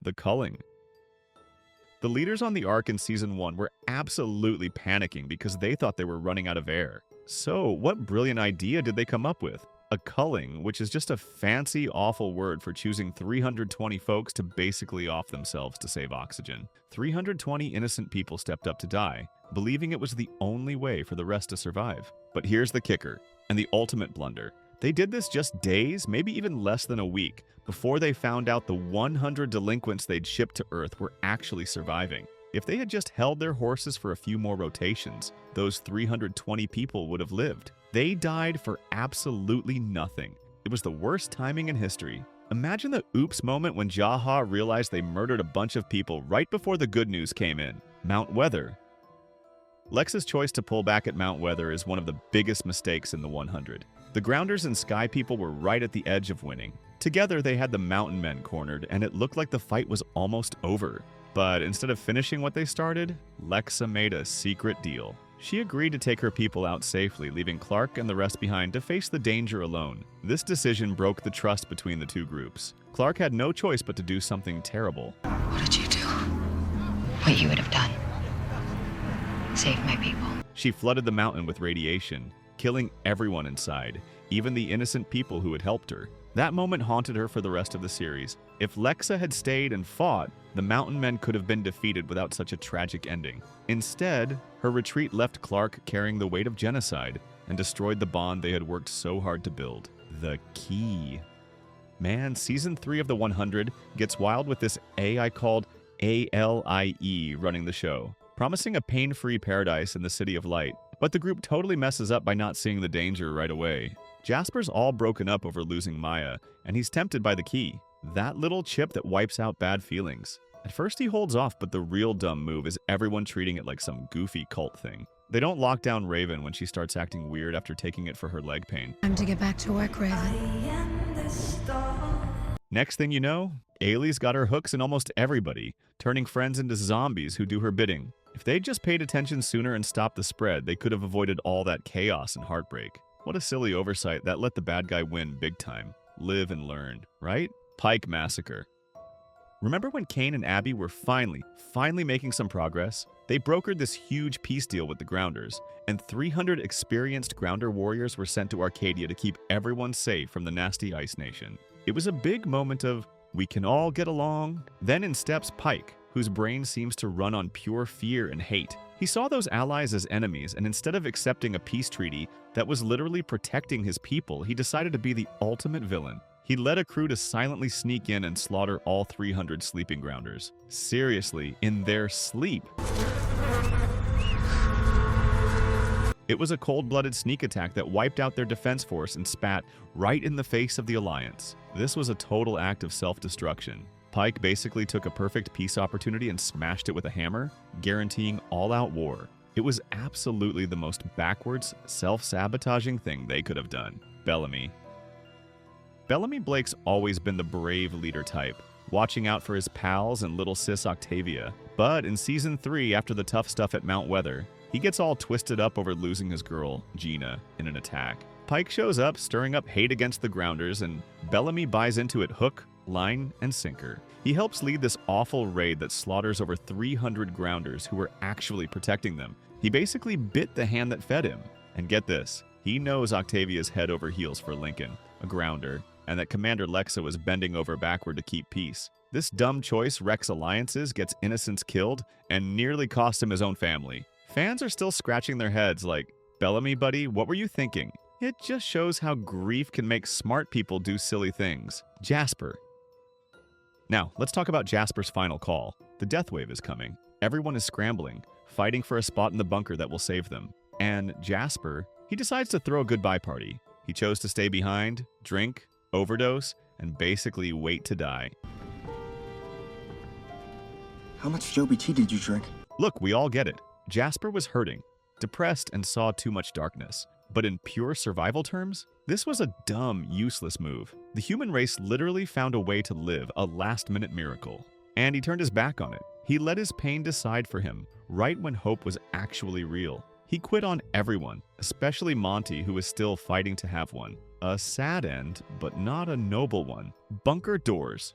The culling. The leaders on the Ark in Season 1 were absolutely panicking because they thought they were running out of air. So, what brilliant idea did they come up with? A culling, which is just a fancy, awful word for choosing 320 folks to basically off themselves to save oxygen. 320 innocent people stepped up to die, believing it was the only way for the rest to survive. But here's the kicker, and the ultimate blunder. They did this just days, maybe even less than a week, before they found out the 100 delinquents they'd shipped to Earth were actually surviving. If they had just held their horses for a few more rotations, those 320 people would have lived. They died for absolutely nothing. It was the worst timing in history. Imagine the oops moment when Jaha realized they murdered a bunch of people right before the good news came in. Mount Weather. Lexa's choice to pull back at Mount Weather is one of the biggest mistakes in the 100. The Grounders and Sky People were right at the edge of winning. Together, they had the Mountain Men cornered, and it looked like the fight was almost over. But instead of finishing what they started, Lexa made a secret deal. She agreed to take her people out safely, leaving Clark and the rest behind to face the danger alone. This decision broke the trust between the two groups. Clark had no choice but to do something terrible. What did you do? What you would have done. Save my people. She flooded the mountain with radiation, killing everyone inside, even the innocent people who had helped her. That moment haunted her for the rest of the series. If Lexa had stayed and fought, the Mountain Men could have been defeated without such a tragic ending. Instead, her retreat left Clark carrying the weight of genocide and destroyed the bond they had worked so hard to build. The key. Man, Season 3 of The 100 gets wild with this AI called ALIE running the show, promising a pain-free paradise in the City of Light. But the group totally messes up by not seeing the danger right away. Jasper's all broken up over losing Maya, and he's tempted by the key, that little chip that wipes out bad feelings. At first he holds off, but the real dumb move is everyone treating it like some goofy cult thing. They don't lock down Raven when she starts acting weird after taking it for her leg pain. Time to get back to work, Raven. Next thing you know, Ailey's got her hooks in almost everybody, turning friends into zombies who do her bidding. If they'd just paid attention sooner and stopped the spread, they could have avoided all that chaos and heartbreak. What a silly oversight that let the bad guy win big time. Live and learn, right? Pike Massacre. Remember when Kane and Abby were finally making some progress? They brokered this huge peace deal with the Grounders, and 300 experienced Grounder warriors were sent to Arcadia to keep everyone safe from the nasty Ice Nation. It was a big moment of, we can all get along. Then in steps Pike, whose brain seems to run on pure fear and hate. He saw those allies as enemies, and instead of accepting a peace treaty that was literally protecting his people, he decided to be the ultimate villain. He led a crew to silently sneak in and slaughter all 300 sleeping Grounders. Seriously, in their sleep. It was a cold-blooded sneak attack that wiped out their defense force and spat right in the face of the Alliance. This was a total act of self-destruction. Pike basically took a perfect peace opportunity and smashed it with a hammer, guaranteeing all-out war. It was absolutely the most backwards, self-sabotaging thing they could have done. Bellamy. Bellamy Blake's always been the brave leader type, watching out for his pals and little sis Octavia. But in Season 3, after the tough stuff at Mount Weather, he gets all twisted up over losing his girl, Gina, in an attack. Pike shows up, stirring up hate against the Grounders, and Bellamy buys into it hook, line, and sinker. He helps lead this awful raid that slaughters over 300 Grounders who were actually protecting them. He basically bit the hand that fed him. And get this, he knows Octavia's head over heels for Lincoln, a Grounder, and that Commander Lexa was bending over backward to keep peace. This dumb choice wrecks alliances, gets innocents killed, and nearly cost him his own family. Fans are still scratching their heads like, Bellamy, buddy, what were you thinking? It just shows how grief can make smart people do silly things. Jasper. Now, let's talk about Jasper's final call. The death wave is coming. Everyone is scrambling, fighting for a spot in the bunker that will save them. And Jasper, he decides to throw a goodbye party. He chose to stay behind, drink, overdose, and basically wait to die. How much Joby tea did you drink? Look, we all get it. Jasper was hurting, depressed, and saw too much darkness. But in pure survival terms, this was a dumb, useless move. The human race literally found a way to live, a last-minute miracle. And he turned his back on it. He let his pain decide for him, right when hope was actually real. He quit on everyone, especially Monty, who was still fighting to have one. A sad end, but not a noble one. Bunker doors.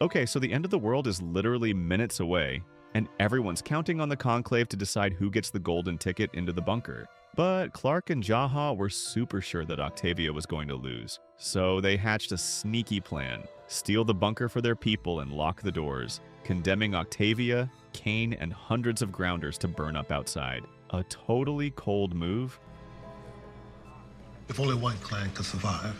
Okay, so the end of the world is literally minutes away, and everyone's counting on the Conclave to decide who gets the golden ticket into the bunker. But Clark and Jaha were super sure that Octavia was going to lose, so they hatched a sneaky plan: steal the bunker for their people and lock the doors, condemning Octavia, Kane, and hundreds of grounders to burn up outside. A totally cold move. If only one clan could survive,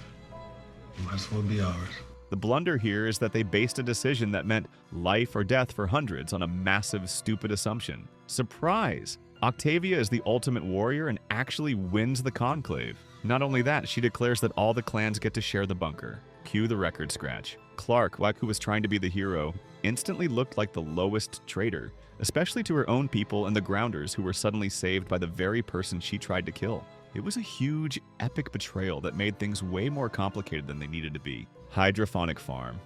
it might as well be ours. The blunder here is that they based a decision that meant life or death for hundreds on a massive, stupid assumption. Surprise! Octavia is the ultimate warrior and actually wins the Conclave. Not only that, she declares that all the clans get to share the bunker. Cue the record scratch. Clark, who was trying to be the hero, instantly looked like the lowest traitor, especially to her own people and the Grounders, who were suddenly saved by the very person she tried to kill. It was a huge, epic betrayal that made things way more complicated than they needed to be. Hydroponic farm.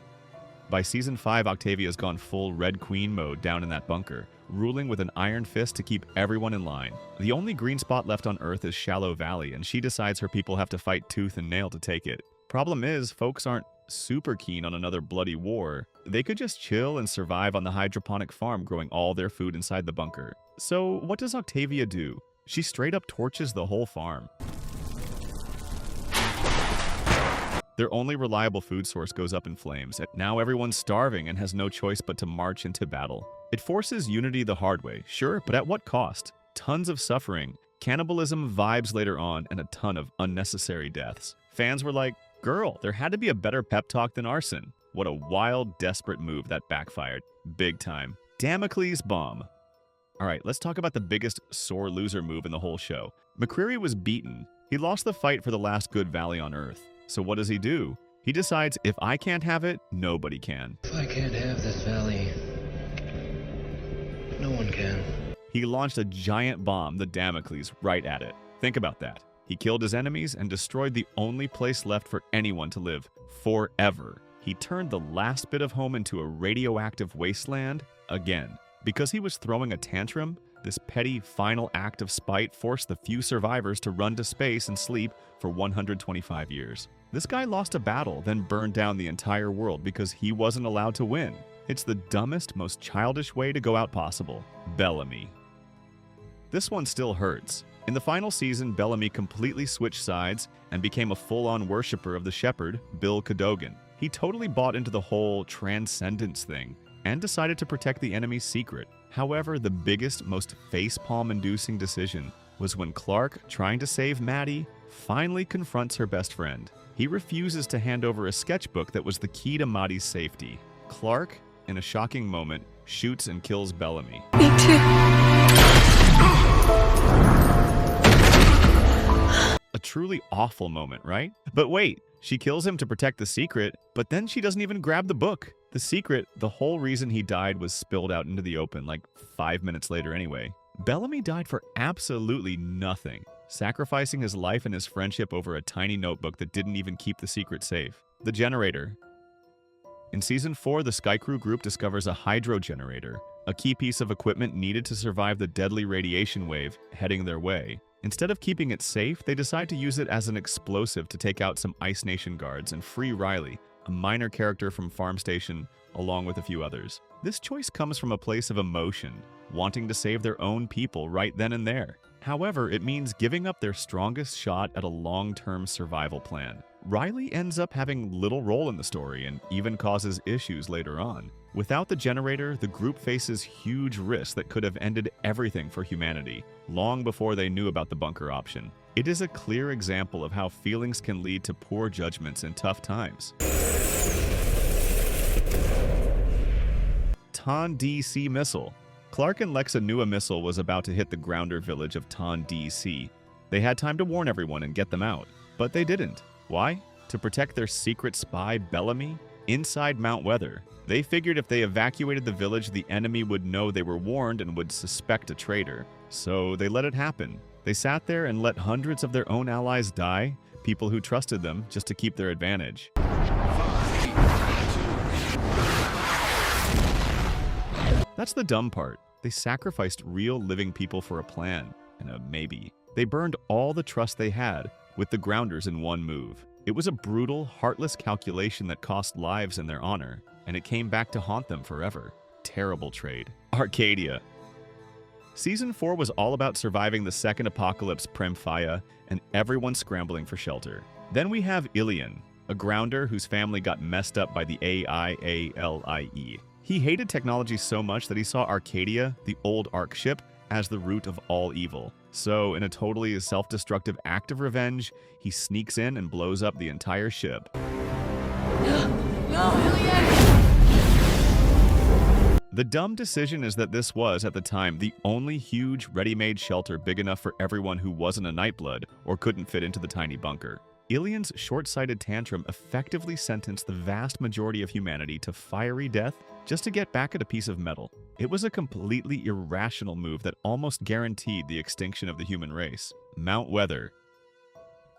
By season 5, Octavia's gone full Red Queen mode down in that bunker, ruling with an iron fist to keep everyone in line. The only green spot left on Earth is Shallow Valley, and she decides her people have to fight tooth and nail to take it. Problem is, folks aren't super keen on another bloody war. They could just chill and survive on the hydroponic farm, growing all their food inside the bunker. So what does Octavia do? She straight up torches the whole farm. Their only reliable food source goes up in flames, and now everyone's starving and has no choice but to march into battle. It forces unity the hard way, sure, but at what cost? Tons of suffering, cannibalism vibes later on, and a ton of unnecessary deaths. Fans were like, girl, there had to be a better pep talk than arson. What a wild, desperate move that backfired. Big time. Damocles bomb. Alright, let's talk about the biggest sore loser move in the whole show. McCreary was beaten. He lost the fight for the last good valley on Earth. So what does he do? He decides, if I can't have it, nobody can. If I can't have this valley, no one can. He launched a giant bomb, the Damocles, right at it. Think about that. He killed his enemies and destroyed the only place left for anyone to live forever. He turned the last bit of home into a radioactive wasteland again. Because he was throwing a tantrum, this petty final act of spite forced the few survivors to run to space and sleep for 125 years. This guy lost a battle, then burned down the entire world because he wasn't allowed to win. It's the dumbest, most childish way to go out possible. Bellamy. This one still hurts. In the final season, Bellamy completely switched sides and became a full-on worshiper of the shepherd, Bill Cadogan. He totally bought into the whole transcendence thing and decided to protect the enemy's secret. However, the biggest, most facepalm-inducing decision was when Clark, trying to save Maddie, finally confronts her best friend. He refuses to hand over a sketchbook that was the key to Maddie's safety. Clark, in a shocking moment, shoots and kills Bellamy. Me too. A truly awful moment, right? But wait, she kills him to protect the secret, but then she doesn't even grab the book. The secret, the whole reason he died, was spilled out into the open like 5 minutes later anyway. Bellamy died for absolutely nothing, sacrificing his life and his friendship over a tiny notebook that didn't even keep the secret safe. The generator. In Season 4, the Skycrew group discovers a hydro generator, a key piece of equipment needed to survive the deadly radiation wave heading their way. Instead of keeping it safe, they decide to use it as an explosive to take out some Ice Nation guards and free Riley, a minor character from Farm Station, along with a few others. This choice comes from a place of emotion, wanting to save their own people right then and there. However, it means giving up their strongest shot at a long-term survival plan. Riley ends up having little role in the story and even causes issues later on. Without the generator, the group faces huge risks that could have ended everything for humanity, long before they knew about the bunker option. It is a clear example of how feelings can lead to poor judgments in tough times. Ton DC missile. Clark and Lexa knew a missile was about to hit the grounder village of Ton DC. They had time to warn everyone and get them out, but they didn't. Why? To protect their secret spy, Bellamy, inside Mount Weather. They figured if they evacuated the village, the enemy would know they were warned and would suspect a traitor. So they let it happen. They sat there and let hundreds of their own allies die, people who trusted them, just to keep their advantage. That's the dumb part. They sacrificed real living people for a plan, and a maybe. They burned all the trust they had with the Grounders in one move. It was a brutal, heartless calculation that cost lives and their honor. and it came back to haunt them forever. Terrible trade. Arcadia. Season 4 was all about surviving the second apocalypse Premphia and everyone scrambling for shelter. Then we have Ilion, a grounder whose family got messed up by the AIALIE. He hated technology so much that he saw Arcadia, the old Ark ship, as the root of all evil. So, in a totally self-destructive act of revenge, he sneaks in and blows up the entire ship. The dumb decision is that this was, at the time, the only huge, ready-made shelter big enough for everyone who wasn't a Nightblood or couldn't fit into the tiny bunker. Ilion's short-sighted tantrum effectively sentenced the vast majority of humanity to fiery death just to get back at a piece of metal. It was a completely irrational move that almost guaranteed the extinction of the human race. Mount Weather.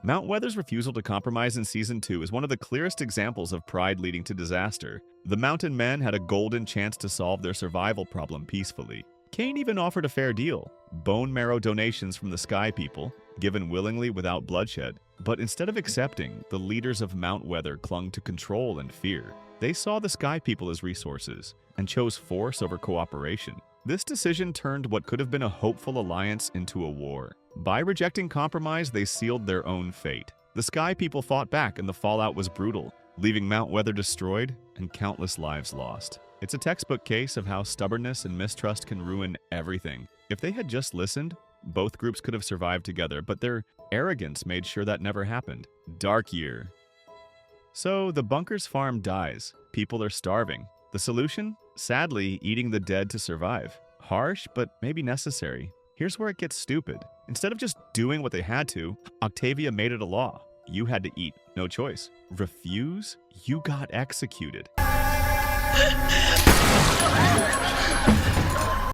Mount Weather's refusal to compromise in Season 2 is one of the clearest examples of pride leading to disaster. The Mountain Men had a golden chance to solve their survival problem peacefully. Cain even offered a fair deal: bone marrow donations from the Sky People, given willingly without bloodshed. But instead of accepting, the leaders of Mount Weather clung to control and fear. They saw the Sky People as resources and chose force over cooperation. This decision turned what could have been a hopeful alliance into a war. By rejecting compromise, they sealed their own fate. The Sky People fought back and the fallout was brutal, leaving Mount Weather destroyed and countless lives lost. It's a textbook case of how stubbornness and mistrust can ruin everything. If they had just listened, both groups could have survived together, but their arrogance made sure that never happened. Dark Year. So, the bunker's farm dies. People are starving. The solution? Sadly, eating the dead to survive. Harsh, but maybe necessary. Here's where it gets stupid. Instead of just doing what they had to, Octavia made it a law. You had to eat, no choice. Refuse? You got executed.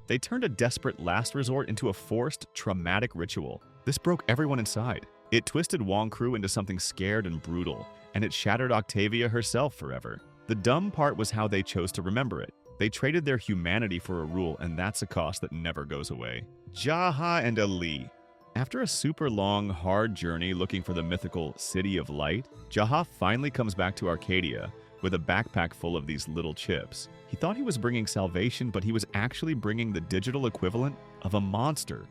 They turned a desperate last resort into a forced, traumatic ritual. This broke everyone inside. It twisted Wonkru into something scared and brutal, and it shattered Octavia herself forever. The dumb part was how they chose to remember it. They traded their humanity for a rule, and that's a cost that never goes away. Jaha and Ali. After a super long, hard journey looking for the mythical City of Light, Jaha finally comes back to Arcadia with a backpack full of these little chips. He thought he was bringing salvation, but he was actually bringing the digital equivalent of a monster.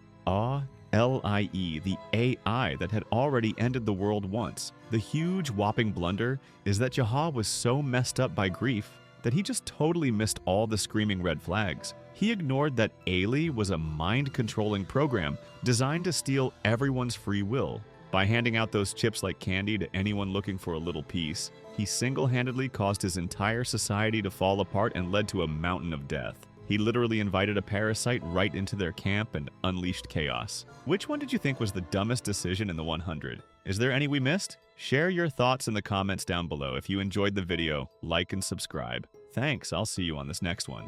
ALIE, the AI that had already ended the world once. The huge, whopping blunder is that Jaha was so messed up by grief that he just totally missed all the screaming red flags. He ignored that Ailey was a mind-controlling program designed to steal everyone's free will. By handing out those chips like candy to anyone looking for a little piece, he single-handedly caused his entire society to fall apart and led to a mountain of death. He literally invited a parasite right into their camp and unleashed chaos. Which one did you think was the dumbest decision in the 100? Is there any we missed? Share your thoughts in the comments down below. If you enjoyed the video, like and subscribe. Thanks, I'll see you on this next one.